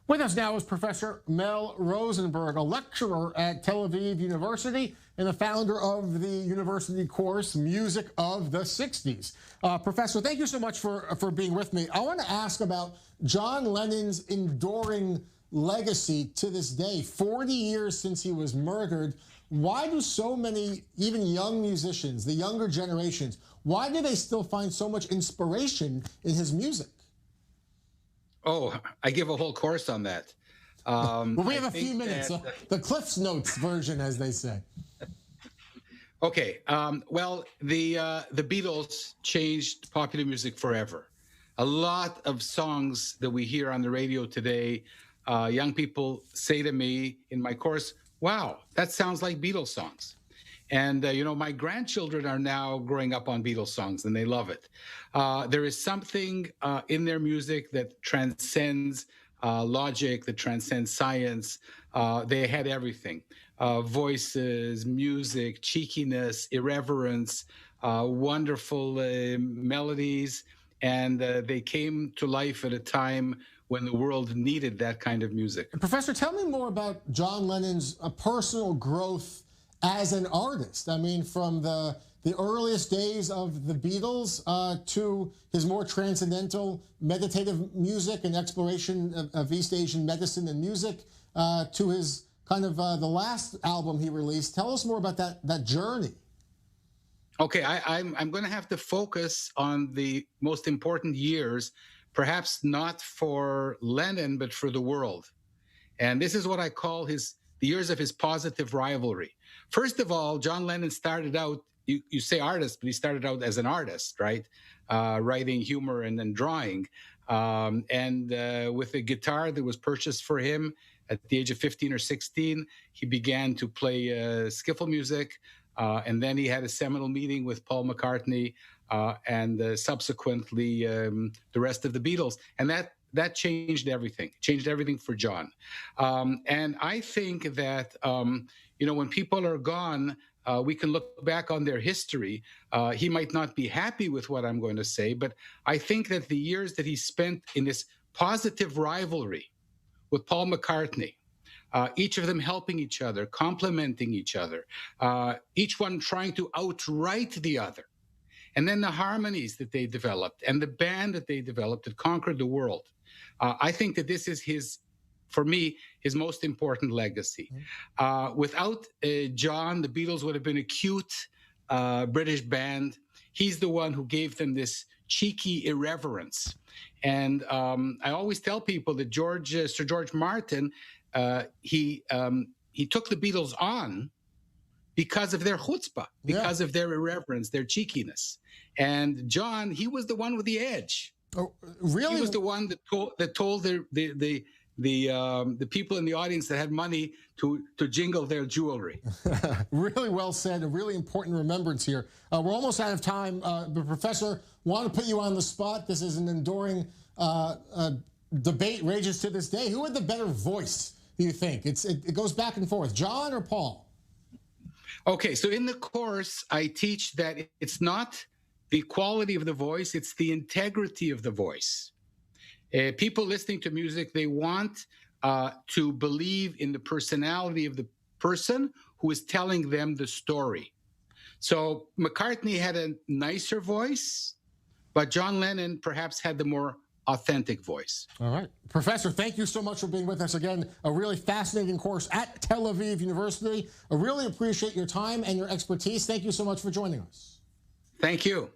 With us now is Professor Mel Rosenberg, a lecturer at Tel Aviv University and the founder of the university course, Music of the 60s. Professor, thank you so much for being with me. I want to ask about John Lennon's enduring legacy to this day, 40 years since he was murdered. Why do so many, even young musicians, the younger generations, why do they still find so much inspiration in his music? Oh, I give a whole course on that. Well, we have a few minutes. The Cliff's Notes version, as they say. Okay. Well, the Beatles changed popular music forever. A lot of songs that we hear on the radio today, young people say to me in my course, wow, that sounds like Beatles songs. And, my grandchildren are now growing up on Beatles songs, and they love it. There is something in their music that transcends logic, that transcends science. They had everything. Voices, music, cheekiness, irreverence, wonderful melodies. And they came to life at a time when the world needed that kind of music. Professor, tell me more about John Lennon's personal growth as an artist. I mean, from the earliest days of the Beatles to his more transcendental meditative music and exploration of East Asian medicine and music to his kind of the last album he released. Tell us more about that journey. Okay, I'm going to have to focus on the most important years, perhaps not for Lennon, but for the world. And this is what I call the years of his positive rivalry. First of all, John Lennon started out, you say artist, but he started out as an artist, right? Writing humor and then drawing. With a guitar that was purchased for him at the age of 15 or 16, he began to play skiffle music. And then he had a seminal meeting with Paul McCartney and subsequently the rest of the Beatles. And that changed everything for John. And I think that, when people are gone, we can look back on their history. He might not be happy with what I'm going to say, but I think that the years that he spent in this positive rivalry with Paul McCartney, each of them helping each other, complimenting each other, each one trying to outwrite the other. And then the harmonies that they developed and the band that they developed that conquered the world. I think that this is for me, his most important legacy. Without John, the Beatles would have been a cute British band. He's the one who gave them this cheeky irreverence. And I always tell people that Sir George Martin, he took the Beatles on because of their chutzpah, because of their irreverence, their cheekiness. And John, he was the one with the edge. Oh, really? He was the one that told the people in the audience that had money to jingle their jewelry. Really well said. A really important remembrance here. We're almost out of time. But Professor, want to put you on the spot. This is an enduring debate, rages to this day. Who had the better voice, do you think? It goes back and forth, John or Paul? Okay, so in the course, I teach that it's not the quality of the voice, it's the integrity of the voice. People listening to music, they want to believe in the personality of the person who is telling them the story. So McCartney had a nicer voice, but John Lennon perhaps had the more authentic voice. All right. Professor, thank you so much for being with us again. A really fascinating course at Tel Aviv University. I really appreciate your time and your expertise. Thank you so much for joining us. Thank you.